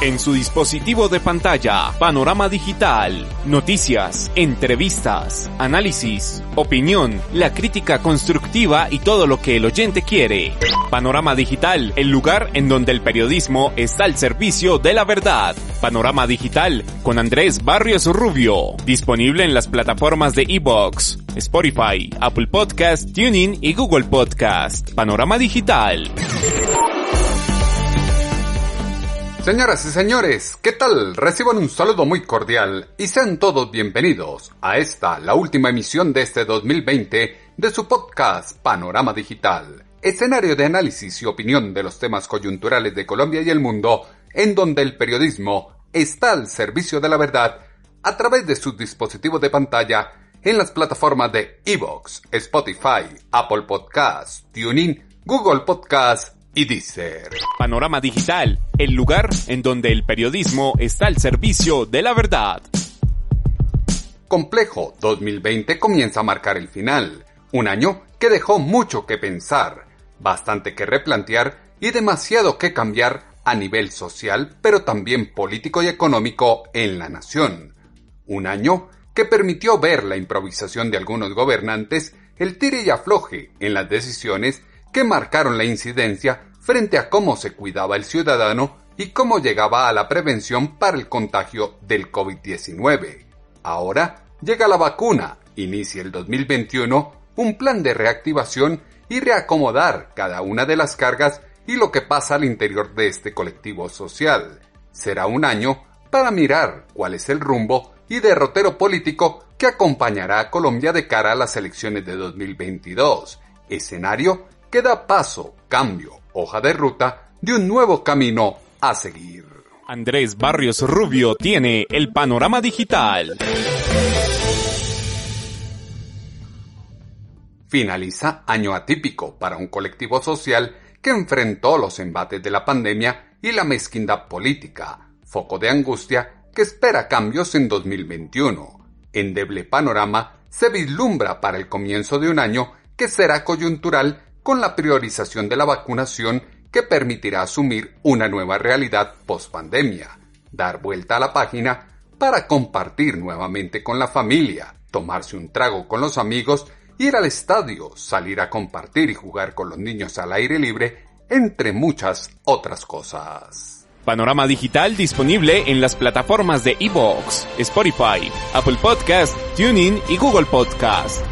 En su dispositivo de pantalla, Panorama Digital. Noticias, entrevistas, análisis, opinión, la crítica constructiva y todo lo que el oyente quiere. Panorama Digital, el lugar en donde el periodismo está al servicio de la verdad. Panorama Digital con Andrés Barrios Rubio. Disponible en las plataformas de iVoox, Spotify, Apple Podcast, TuneIn y Google Podcast. Panorama Digital. Señoras y señores, ¿qué tal? Reciban un saludo muy cordial y sean todos bienvenidos a esta, la última emisión de este 2020 de su podcast Panorama Digital, escenario de análisis y opinión de los temas coyunturales de Colombia y el mundo, en donde el periodismo está al servicio de la verdad a través de sus dispositivos de pantalla en las plataformas de iVoox, Spotify, Apple Podcast, TuneIn, Google Podcast y Deezer. Panorama Digital, el lugar en donde el periodismo está al servicio de la verdad. Complejo 2020 comienza a marcar el final, un año que dejó mucho que pensar, bastante que replantear y demasiado que cambiar a nivel social, pero también político y económico en la nación. Un año que permitió ver la improvisación de algunos gobernantes, el tire y afloje en las decisiones que marcaron la incidencia frente a cómo se cuidaba el ciudadano y cómo llegaba a la prevención para el contagio del COVID-19. Ahora llega la vacuna, inicia el 2021 un plan de reactivación y reacomodar cada una de las cargas y lo que pasa al interior de este colectivo social. Será un año para mirar cuál es el rumbo y derrotero político que acompañará a Colombia de cara a las elecciones de 2022, escenario que da paso, cambio, hoja de ruta de un nuevo camino a seguir. Andrés Barrios Rubio tiene el Panorama Digital. Finaliza año atípico para un colectivo social que enfrentó los embates de la pandemia y la mezquindad política, foco de angustia que espera cambios en 2021. Endeble panorama se vislumbra para el comienzo de un año que será coyuntural con la priorización de la vacunación que permitirá asumir una nueva realidad post-pandemia, dar vuelta a la página para compartir nuevamente con la familia, tomarse un trago con los amigos, ir al estadio, salir a compartir y jugar con los niños al aire libre, entre muchas otras cosas. Panorama Digital disponible en las plataformas de iVoox, Spotify, Apple Podcast, TuneIn y Google Podcast.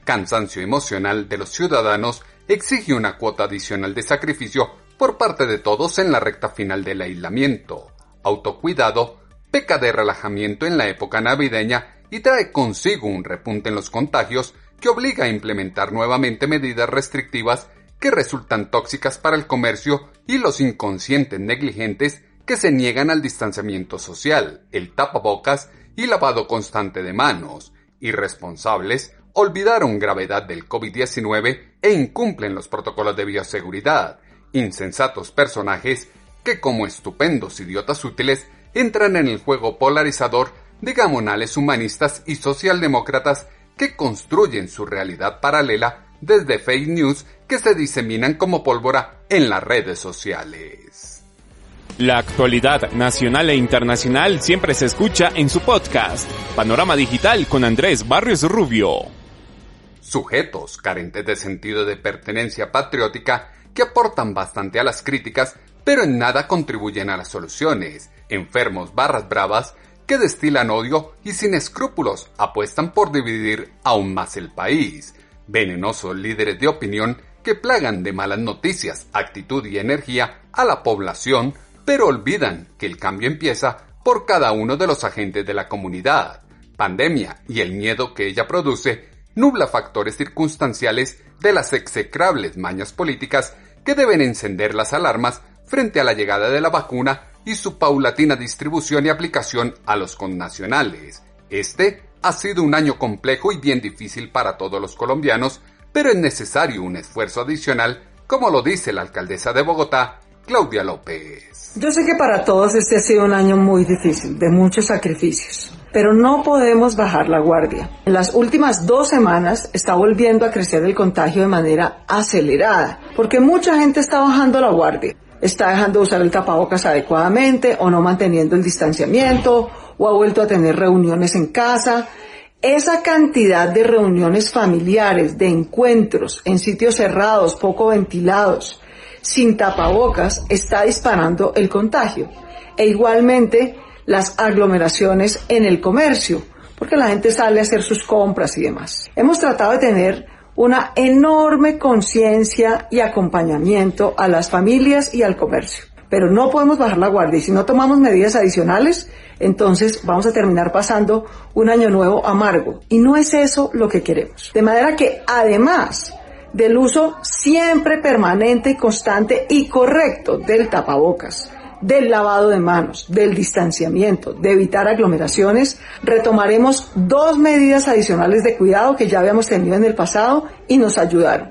Cansancio emocional de los ciudadanos exige una cuota adicional de sacrificio por parte de todos en la recta final del aislamiento. Autocuidado peca de relajamiento en la época navideña y trae consigo un repunte en los contagios que obliga a implementar nuevamente medidas restrictivas que resultan tóxicas para el comercio y los inconscientes negligentes que se niegan al distanciamiento social, el tapabocas y lavado constante de manos. Irresponsables olvidaron gravedad del COVID-19 e incumplen los protocolos de bioseguridad. Insensatos personajes que, como estupendos idiotas útiles, entran en el juego polarizador de gamonales humanistas y socialdemócratas que construyen su realidad paralela desde fake news que se diseminan como pólvora en las redes sociales. La actualidad nacional e internacional siempre se escucha en su podcast, Panorama Digital con Andrés Barrios Rubio. Sujetos carentes de sentido de pertenencia patriótica que aportan bastante a las críticas, pero en nada contribuyen a las soluciones. Enfermos barras bravas que destilan odio y sin escrúpulos apuestan por dividir aún más el país. Venenosos líderes de opinión que plagan de malas noticias, actitud y energía a la población, pero olvidan que el cambio empieza por cada uno de los agentes de la comunidad. Pandemia y el miedo que ella produce nubla factores circunstanciales de las execrables mañas políticas que deben encender las alarmas frente a la llegada de la vacuna y su paulatina distribución y aplicación a los connacionales. Este ha sido un año complejo y bien difícil para todos los colombianos, pero es necesario un esfuerzo adicional, como lo dice la alcaldesa de Bogotá, Claudia López. Yo sé que para todos este ha sido un año muy difícil, de muchos sacrificios, pero no podemos bajar la guardia. En las últimas 2 semanas está volviendo a crecer el contagio de manera acelerada, porque mucha gente está bajando la guardia. está dejando de usar el tapabocas adecuadamente o no manteniendo el distanciamiento o ha vuelto a tener reuniones en casa. Esa cantidad de reuniones familiares, de encuentros en sitios cerrados, poco ventilados, sin tapabocas, está disparando el contagio. E igualmente las aglomeraciones en el comercio, porque la gente sale a hacer sus compras y demás. Hemos tratado de tener una enorme conciencia y acompañamiento a las familias y al comercio, pero no podemos bajar la guardia y si no tomamos medidas adicionales, entonces vamos a terminar pasando un año nuevo amargo y no es eso lo que queremos. De manera que además del uso siempre permanente y constante y correcto del tapabocas, del lavado de manos, del distanciamiento, de evitar aglomeraciones, retomaremos 2 medidas adicionales de cuidado que ya habíamos tenido en el pasado y nos ayudaron.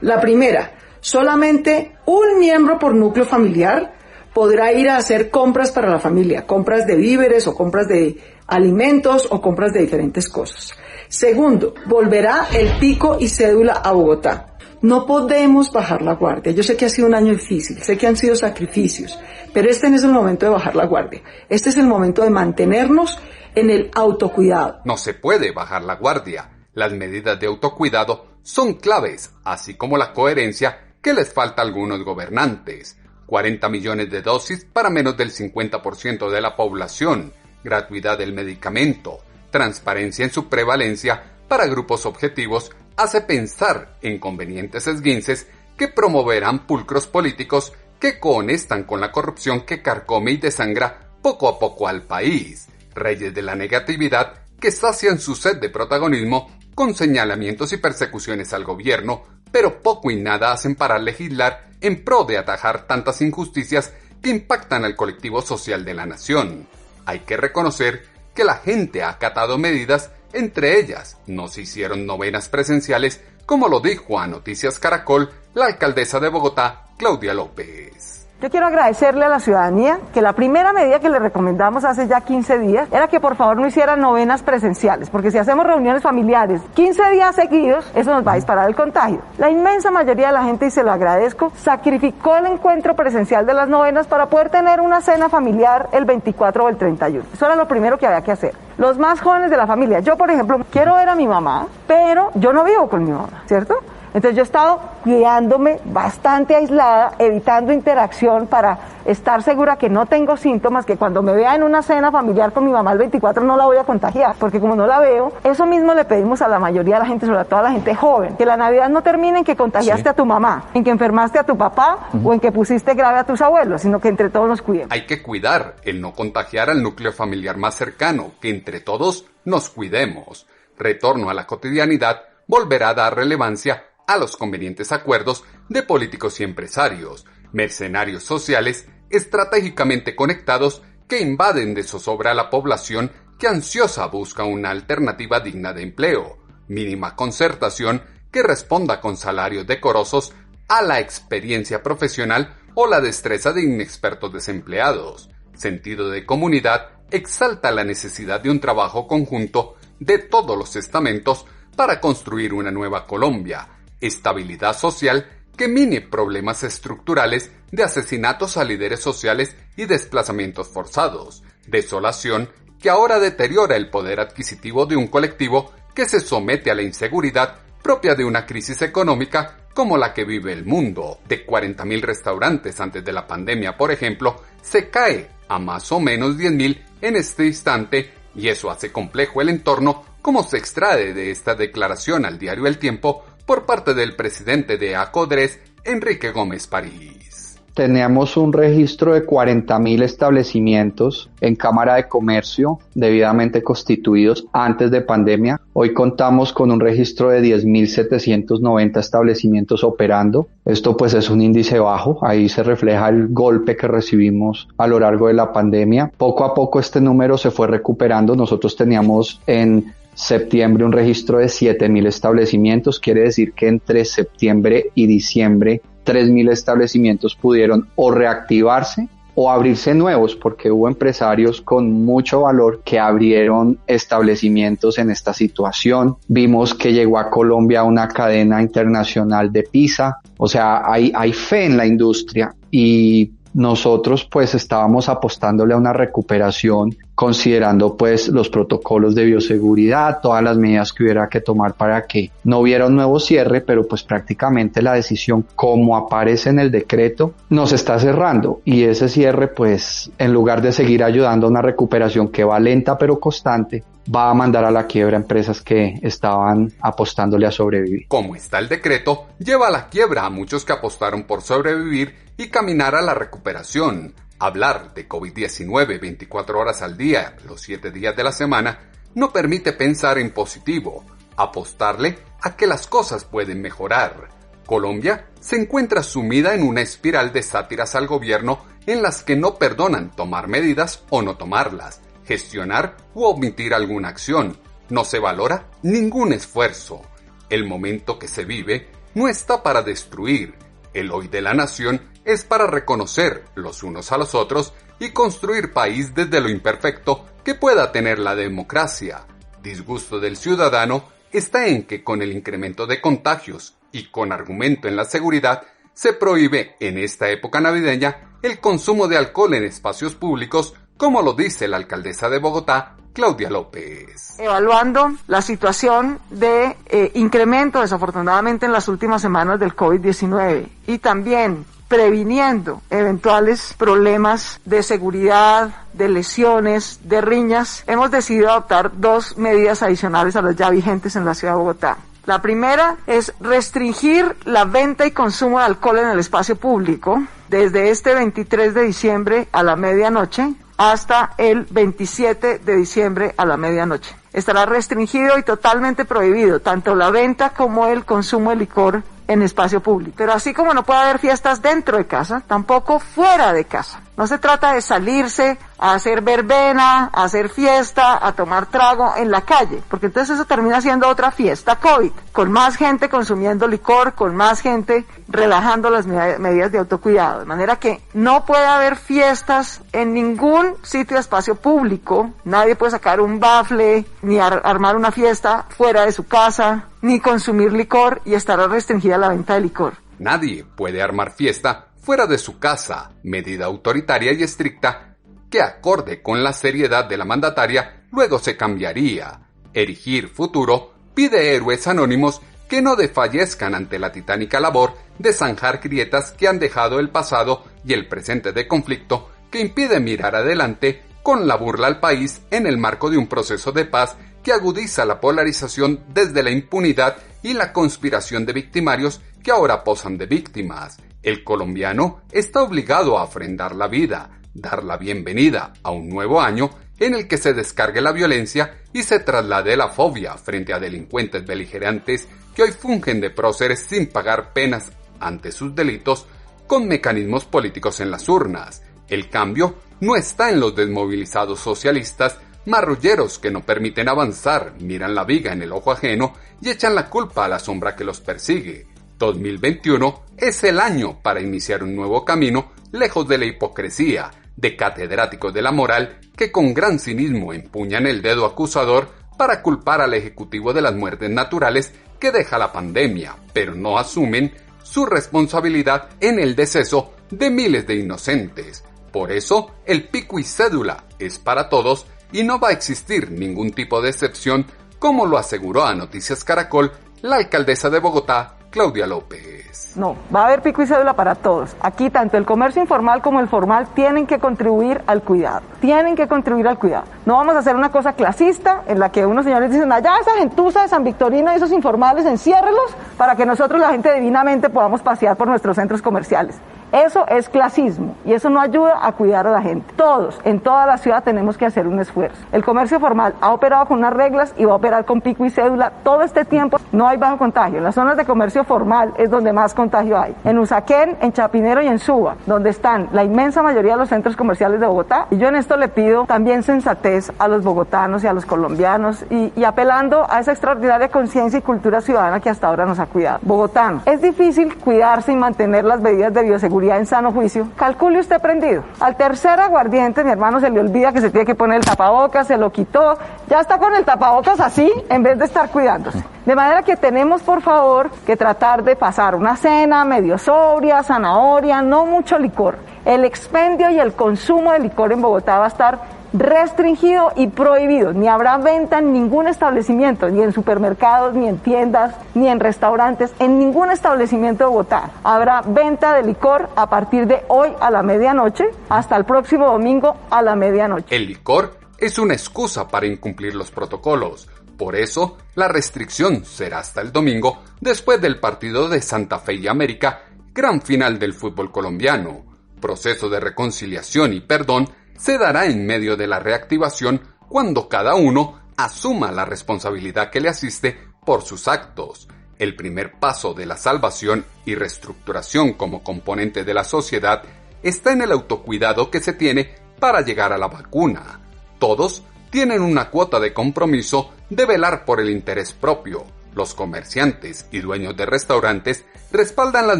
La primera, solamente un miembro por núcleo familiar podrá ir a hacer compras para la familia, compras de víveres o compras de alimentos o compras de diferentes cosas. Segundo, volverá el pico y cédula a Bogotá. No podemos bajar la guardia. Yo sé que ha sido un año difícil, sé que han sido sacrificios, pero este no es el momento de bajar la guardia. Este es el momento de mantenernos en el autocuidado. No se puede bajar la guardia. Las medidas de autocuidado son claves, así como la coherencia que les falta a algunos gobernantes. 40 millones de dosis para menos del 50% de la población, gratuidad del medicamento, transparencia en su prevalencia para grupos objetivos, hace pensar en convenientes esguinces que promoverán pulcros políticos que conectan con la corrupción que carcome y desangra poco a poco al país. Reyes de la negatividad que sacian su sed de protagonismo con señalamientos y persecuciones al gobierno, pero poco y nada hacen para legislar en pro de atajar tantas injusticias que impactan al colectivo social de la nación. Hay que reconocer que la gente ha acatado medidas. Entre ellas, no se hicieron novenas presenciales, como lo dijo a Noticias Caracol la alcaldesa de Bogotá, Claudia López. Yo quiero agradecerle a la ciudadanía que la primera medida que le recomendamos hace ya 15 días era que por favor no hicieran novenas presenciales, porque si hacemos reuniones familiares 15 días seguidos, eso nos va a disparar el contagio. La inmensa mayoría de la gente, y se lo agradezco, sacrificó el encuentro presencial de las novenas para poder tener una cena familiar el 24 o el 31. Eso era lo primero que había que hacer. Los más jóvenes de la familia, yo por ejemplo, quiero ver a mi mamá, pero yo no vivo con mi mamá, ¿cierto? Entonces yo he estado cuidándome bastante aislada, evitando interacción para estar segura que no tengo síntomas, que cuando me vea en una cena familiar con mi mamá el 24 no la voy a contagiar, porque como no la veo, eso mismo le pedimos a la mayoría de la gente, sobre todo a la gente joven, que la Navidad no termine en que contagiaste a tu mamá, en que enfermaste a tu papá o en que pusiste grave a tus abuelos, sino que entre todos nos cuidemos. Hay que cuidar el no contagiar al núcleo familiar más cercano, que entre todos nos cuidemos. Retorno a la cotidianidad volverá a dar relevancia a los convenientes acuerdos de políticos y empresarios, mercenarios sociales estratégicamente conectados que invaden de zozobra a la población que ansiosa busca una alternativa digna de empleo, mínima concertación que responda con salarios decorosos a la experiencia profesional o la destreza de inexpertos desempleados. Sentido de comunidad exalta la necesidad de un trabajo conjunto de todos los estamentos para construir una nueva Colombia. Estabilidad social que mine problemas estructurales de asesinatos a líderes sociales y desplazamientos forzados, desolación que ahora deteriora el poder adquisitivo de un colectivo que se somete a la inseguridad propia de una crisis económica como la que vive el mundo. De 40.000 restaurantes antes de la pandemia, por ejemplo, se cae a más o menos 10.000 en este instante y eso hace complejo el entorno, como se extrae de esta declaración al diario El Tiempo por parte del presidente de ACODRES, Enrique Gómez París. Teníamos un registro de 40.000 establecimientos en Cámara de Comercio debidamente constituidos antes de pandemia. Hoy contamos con un registro de 10.790 establecimientos operando. Esto pues es un índice bajo, ahí se refleja el golpe que recibimos a lo largo de la pandemia. Poco a poco este número se fue recuperando. Nosotros teníamos en septiembre un registro de 7.000 establecimientos, quiere decir que entre septiembre y diciembre 3.000 establecimientos pudieron o reactivarse o abrirse nuevos, porque hubo empresarios con mucho valor que abrieron establecimientos en esta situación. Vimos que llegó a Colombia una cadena internacional de pizza, o sea, hay fe en la industria y nosotros pues estábamos apostándole a una recuperación considerando pues los protocolos de bioseguridad, todas las medidas que hubiera que tomar para que no hubiera un nuevo cierre, pero pues prácticamente la decisión, como aparece en el decreto, nos está cerrando, y ese cierre pues en lugar de seguir ayudando a una recuperación que va lenta pero constante, va a mandar a la quiebra empresas que estaban apostándole a sobrevivir. Como está el decreto, lleva a la quiebra a muchos que apostaron por sobrevivir y caminar a la recuperación. Hablar de COVID-19 24 horas al día, los 7 días de la semana, no permite pensar en positivo, apostarle a que las cosas pueden mejorar. Colombia se encuentra sumida en una espiral de sátiras al gobierno en las que no perdonan tomar medidas o no tomarlas, gestionar u omitir alguna acción. No se valora ningún esfuerzo. El momento que se vive no está para destruir. El hoy de la nación es para reconocer los unos a los otros y construir país desde lo imperfecto que pueda tener la democracia. Disgusto del ciudadano está en que con el incremento de contagios y con argumento en la seguridad, se prohíbe en esta época navideña el consumo de alcohol en espacios públicos, como lo dice la alcaldesa de Bogotá, Claudia López. Evaluando la situación de incremento desafortunadamente en las últimas semanas del COVID-19 y también previniendo eventuales problemas de seguridad, de lesiones, de riñas, hemos decidido adoptar 2 medidas adicionales a las ya vigentes en la ciudad de Bogotá. La primera es restringir la venta y consumo de alcohol en el espacio público desde este 23 de diciembre a la medianoche hasta el 27 de diciembre a la medianoche. Estará restringido y totalmente prohibido tanto la venta como el consumo de licor en espacio público. Pero así como no puede haber fiestas dentro de casa, tampoco fuera de casa. No se trata de salirse a hacer verbena, a hacer fiesta, a tomar trago en la calle, porque entonces eso termina siendo otra fiesta COVID, con más gente consumiendo licor, con más gente relajando las medidas de autocuidado. De manera que no puede haber fiestas en ningún sitio de espacio público, nadie puede sacar un bafle, ni armar una fiesta fuera de su casa, ni consumir licor, y estará restringida la venta de licor. Nadie puede armar fiesta fuera de su casa, medida autoritaria y estricta que, acorde con la seriedad de la mandataria, luego se cambiaría. Erigir Futuro pide héroes anónimos que no desfallezcan ante la titánica labor de zanjar grietas que han dejado el pasado y el presente de conflicto, que impide mirar adelante con la burla al país en el marco de un proceso de paz que agudiza la polarización desde la impunidad y la conspiración de victimarios que ahora posan de víctimas. El colombiano está obligado a ofrendar la vida, dar la bienvenida a un nuevo año en el que se descargue la violencia y se traslade la fobia frente a delincuentes beligerantes que hoy fungen de próceres sin pagar penas ante sus delitos con mecanismos políticos en las urnas. El cambio no está en los desmovilizados socialistas marrulleros que no permiten avanzar, miran la viga en el ojo ajeno y echan la culpa a la sombra que los persigue. 2021 es el año para iniciar un nuevo camino lejos de la hipocresía de catedráticos de la moral que con gran cinismo empuñan el dedo acusador para culpar al Ejecutivo de las muertes naturales que deja la pandemia, pero no asumen su responsabilidad en el deceso de miles de inocentes. Por eso, el pico y cédula es para todos y no va a existir ningún tipo de excepción, como lo aseguró a Noticias Caracol la alcaldesa de Bogotá, Claudia López. No, va a haber pico y cédula para todos. Aquí tanto el comercio informal como el formal tienen que contribuir al cuidado. Tienen que contribuir al cuidado. No vamos a hacer una cosa clasista en la que unos señores dicen, allá esa gentuza de San Victorino y esos informales, enciérrelos para que nosotros la gente divinamente podamos pasear por nuestros centros comerciales. Eso es clasismo y eso no ayuda a cuidar a la gente. Todos, en toda la ciudad tenemos que hacer un esfuerzo. El comercio formal ha operado con unas reglas y va a operar con pico y cédula todo este tiempo. No hay bajo contagio. En las zonas de comercio formal es donde más contagio hay. En Usaquén, en Chapinero y en Suba, donde están la inmensa mayoría de los centros comerciales de Bogotá. Y yo en esto le pido también sensatez pues a los bogotanos y a los colombianos y apelando a esa extraordinaria conciencia y cultura ciudadana que hasta ahora nos ha cuidado. Bogotano, es difícil cuidarse y mantener las medidas de bioseguridad en sano juicio. Calcule usted prendido. Al tercer aguardiente, mi hermano, se le olvida que se tiene que poner el tapabocas, se lo quitó, ya está con el tapabocas así en vez de estar cuidándose. De manera que tenemos, por favor, que tratar de pasar una cena medio sobria, zanahoria, no mucho licor. El expendio y el consumo de licor en Bogotá va a estar restringido y prohibido. Ni habrá venta en ningún establecimiento, ni en supermercados, ni en tiendas, ni en restaurantes, en ningún establecimiento de Bogotá. Habrá venta de licor a partir de hoy a la medianoche hasta el próximo domingo a la medianoche. El licor es una excusa para incumplir los protocolos. Por eso, la restricción será hasta el domingo, después del partido de Santa Fe y América, gran final del fútbol colombiano. Proceso de reconciliación y perdón se dará en medio de la reactivación cuando cada uno asuma la responsabilidad que le asiste por sus actos. El primer paso de la salvación y reestructuración como componente de la sociedad está en el autocuidado que se tiene para llegar a la vacuna. Todos tienen una cuota de compromiso de velar por el interés propio. Los comerciantes y dueños de restaurantes respaldan las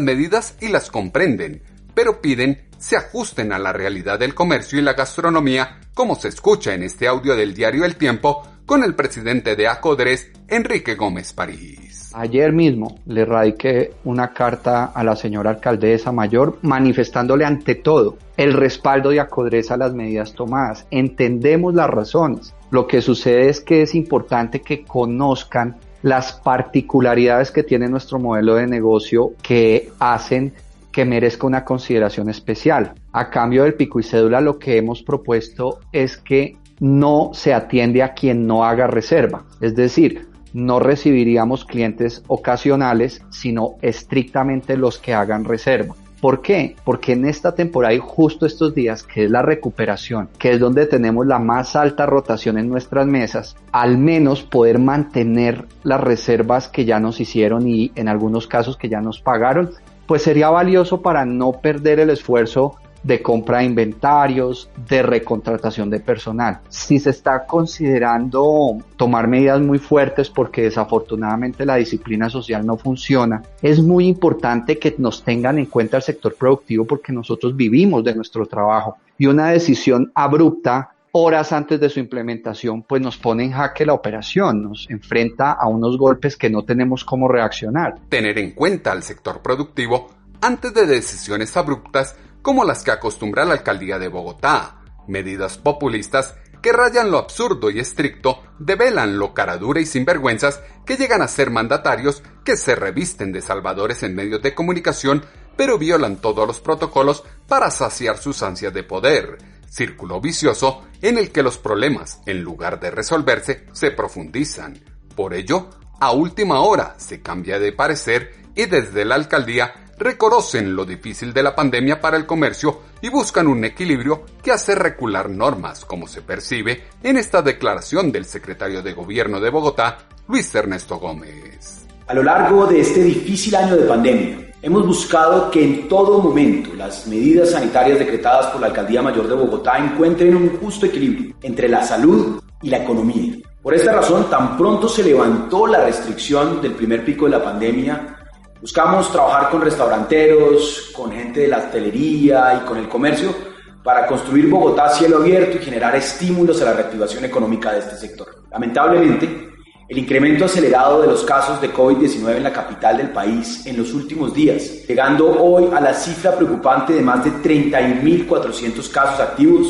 medidas y las comprenden, pero piden se ajusten a la realidad del comercio y la gastronomía, como se escucha en este audio del diario El Tiempo con el presidente de ACODRES, Enrique Gómez París. Ayer mismo le radiqué una carta a la señora alcaldesa mayor manifestándole ante todo el respaldo de ACODRES a las medidas tomadas. Entendemos las razones. Lo que sucede es que es importante que conozcan las particularidades que tiene nuestro modelo de negocio que hacen que merezca una consideración especial. A cambio del pico y cédula, lo que hemos propuesto es que no se atiende a quien no haga reserva. Es decir, no recibiríamos clientes ocasionales, sino estrictamente los que hagan reserva. ¿Por qué? Porque en esta temporada y justo estos días, que es la recuperación, que es donde tenemos la más alta rotación en nuestras mesas, al menos poder mantener las reservas que ya nos hicieron y en algunos casos que ya nos pagaron, pues sería valioso para no perder el esfuerzo de compra de inventarios, de recontratación de personal. Si se está considerando tomar medidas muy fuertes porque desafortunadamente la disciplina social no funciona, es muy importante que nos tengan en cuenta el sector productivo porque nosotros vivimos de nuestro trabajo y una decisión abrupta horas antes de su implementación pues nos pone en jaque la operación, nos enfrenta a unos golpes que no tenemos cómo reaccionar. Tener en cuenta al sector productivo antes de decisiones abruptas como las que acostumbra la alcaldía de Bogotá. Medidas populistas que rayan lo absurdo y estricto, develan lo caradura y sinvergüenzas que llegan a ser mandatarios que se revisten de salvadores en medios de comunicación, pero violan todos los protocolos para saciar sus ansias de poder. Círculo vicioso en el que los problemas, en lugar de resolverse, se profundizan. Por ello, a última hora se cambia de parecer y desde la alcaldía reconocen lo difícil de la pandemia para el comercio y buscan un equilibrio que hace recular normas, como se percibe en esta declaración del secretario de Gobierno de Bogotá, Luis Ernesto Gómez. A lo largo de este difícil año de pandemia, hemos buscado que en todo momento las medidas sanitarias decretadas por la Alcaldía Mayor de Bogotá encuentren un justo equilibrio entre la salud y la economía. Por esta razón, tan pronto se levantó la restricción del primer pico de la pandemia, buscamos trabajar con restauranteros, con gente de la hostelería y con el comercio para construir Bogotá a cielo abierto y generar estímulos a la reactivación económica de este sector. Lamentablemente, el incremento acelerado de los casos de COVID-19 en la capital del país en los últimos días, llegando hoy a la cifra preocupante de más de 30.400 casos activos,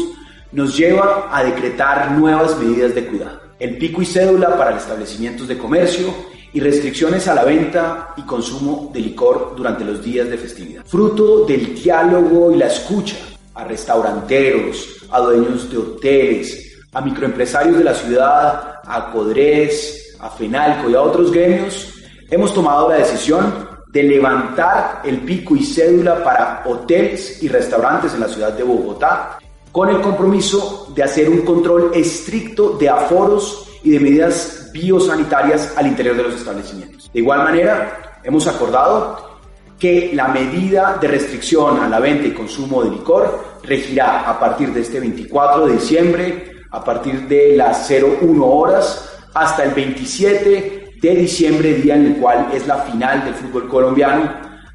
nos lleva a decretar nuevas medidas de cuidado. El pico y cédula para los establecimientos de comercio y restricciones a la venta y consumo de licor durante los días de festividad. Fruto del diálogo y la escucha a restauranteros, a dueños de hoteles, a microempresarios de la ciudad, a ACODRES, a FENALCO y a otros gremios, hemos tomado la decisión de levantar el pico y cédula para hoteles y restaurantes en la ciudad de Bogotá, con el compromiso de hacer un control estricto de aforos y de medidas biosanitarias al interior de los establecimientos. De igual manera, hemos acordado que la medida de restricción a la venta y consumo de licor regirá a partir de este 24 de diciembre a partir de las 01 horas hasta el 27 de diciembre, día en el cual es la final del fútbol colombiano,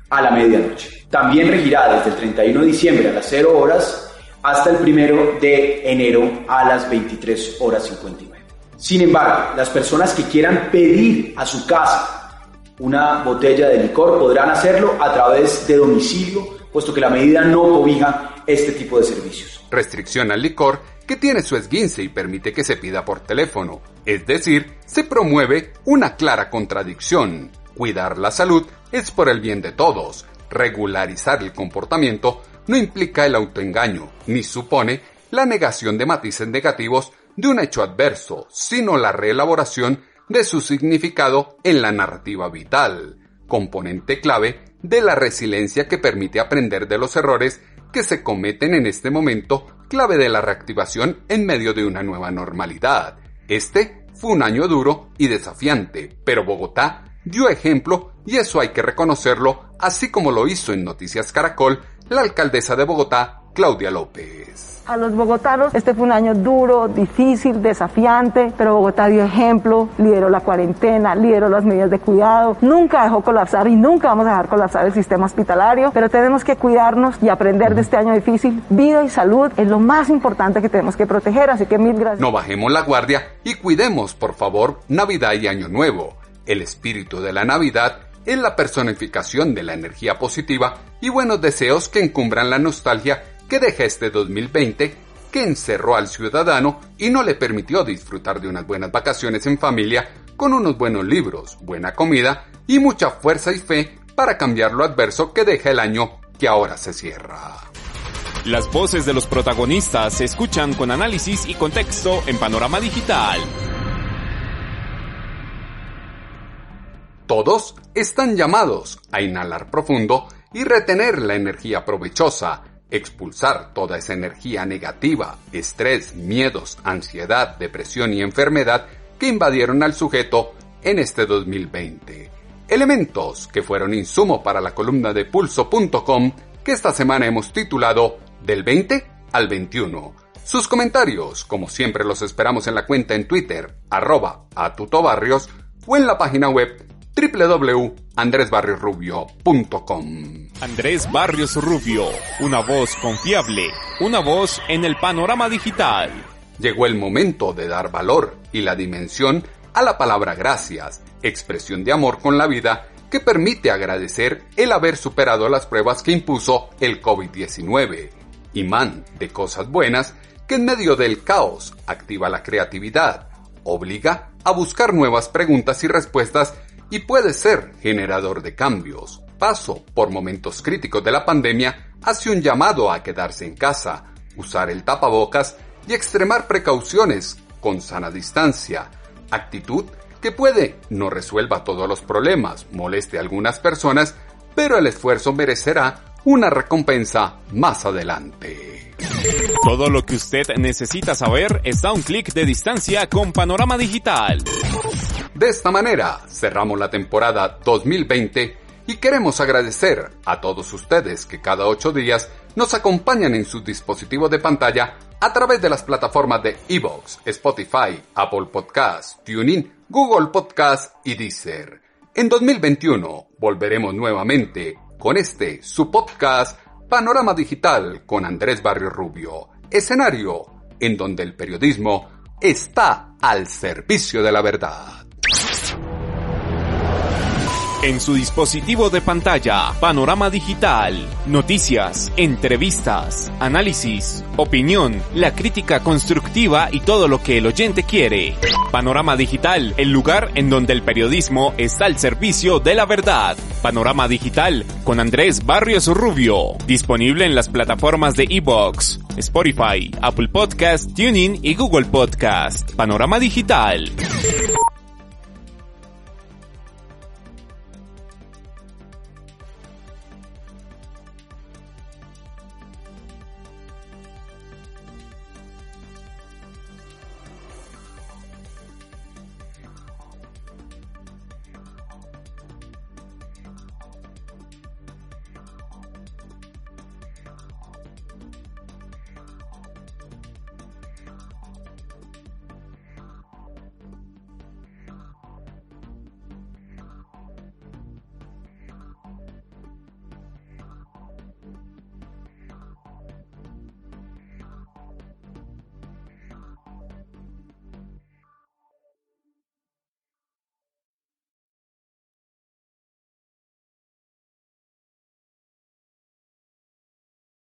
a la medianoche. También regirá desde el 31 de diciembre a las 0 horas hasta el 1 de enero a las 23 horas 59. Sin embargo, las personas que quieran pedir a su casa una botella de licor podrán hacerlo a través de domicilio, puesto que la medida no cobija este tipo de servicios. Restricción al licor que tiene su esguince y permite que se pida por teléfono. Es decir, se promueve una clara contradicción. Cuidar la salud es por el bien de todos. Regularizar el comportamiento no implica el autoengaño, ni supone la negación de matices negativos de un hecho adverso, sino la reelaboración de su significado en la narrativa vital, componente clave de la resiliencia que permite aprender de los errores que se cometen en este momento, clave de la reactivación en medio de una nueva normalidad. Este fue un año duro y desafiante, pero Bogotá dio ejemplo y eso hay que reconocerlo, así como lo hizo en Noticias Caracol la alcaldesa de Bogotá, Claudia López. A los bogotanos este fue un año duro, difícil, desafiante, pero Bogotá dio ejemplo, lideró la cuarentena, lideró las medidas de cuidado, nunca dejó colapsar y nunca vamos a dejar colapsar el sistema hospitalario, pero tenemos que cuidarnos y aprender de este año difícil. Vida y salud es lo más importante que tenemos que proteger, así que mil gracias. No bajemos la guardia y cuidemos, por favor, Navidad y Año Nuevo. El espíritu de la Navidad es la personificación de la energía positiva y buenos deseos que encumbran la nostalgia que deja este 2020 que encerró al ciudadano y no le permitió disfrutar de unas buenas vacaciones en familia con unos buenos libros, buena comida y mucha fuerza y fe para cambiar lo adverso que deja el año que ahora se cierra. Las voces de los protagonistas se escuchan con análisis y contexto en Panorama Digital. Todos están llamados a inhalar profundo y retener la energía provechosa, expulsar toda esa energía negativa, estrés, miedos, ansiedad, depresión y enfermedad que invadieron al sujeto en este 2020. Elementos que fueron insumo para la columna de Pulso.com que esta semana hemos titulado Del 20 al 21. Sus comentarios, como siempre, los esperamos en la cuenta en Twitter, @atutobarrios, o en la página web www.andresbarriosrubio.com. Andrés Barrios Rubio, una voz confiable, una voz en el panorama digital. Llegó el momento de dar valor y la dimensión a la palabra gracias, expresión de amor con la vida que permite agradecer el haber superado las pruebas que impuso el COVID-19, imán de cosas buenas que en medio del caos activa la creatividad, obliga a buscar nuevas preguntas y respuestas y puede ser generador de cambios. Paso por momentos críticos de la pandemia hace un llamado a quedarse en casa, usar el tapabocas y extremar precauciones con sana distancia, actitud que puede no resuelva todos los problemas, moleste a algunas personas, pero el esfuerzo merecerá una recompensa más adelante. Todo lo que usted necesita saber está a un clic de distancia con Panorama Digital. De esta manera cerramos la temporada 2020 y queremos agradecer a todos ustedes que cada 8 días nos acompañan en sus dispositivos de pantalla a través de las plataformas de iVoox, Spotify, Apple Podcasts, TuneIn, Google Podcasts y Deezer. En 2021 volveremos nuevamente con su podcast Panorama Digital con Andrés Barrios Rubio, escenario en donde el periodismo está al servicio de la verdad. En su dispositivo de pantalla, Panorama Digital, noticias, entrevistas, análisis, opinión, la crítica constructiva y todo lo que el oyente quiere. Panorama Digital, el lugar en donde el periodismo está al servicio de la verdad. Panorama Digital con Andrés Barrios Rubio, disponible en las plataformas de iVoox, Spotify, Apple Podcast, TuneIn y Google Podcast. Panorama Digital.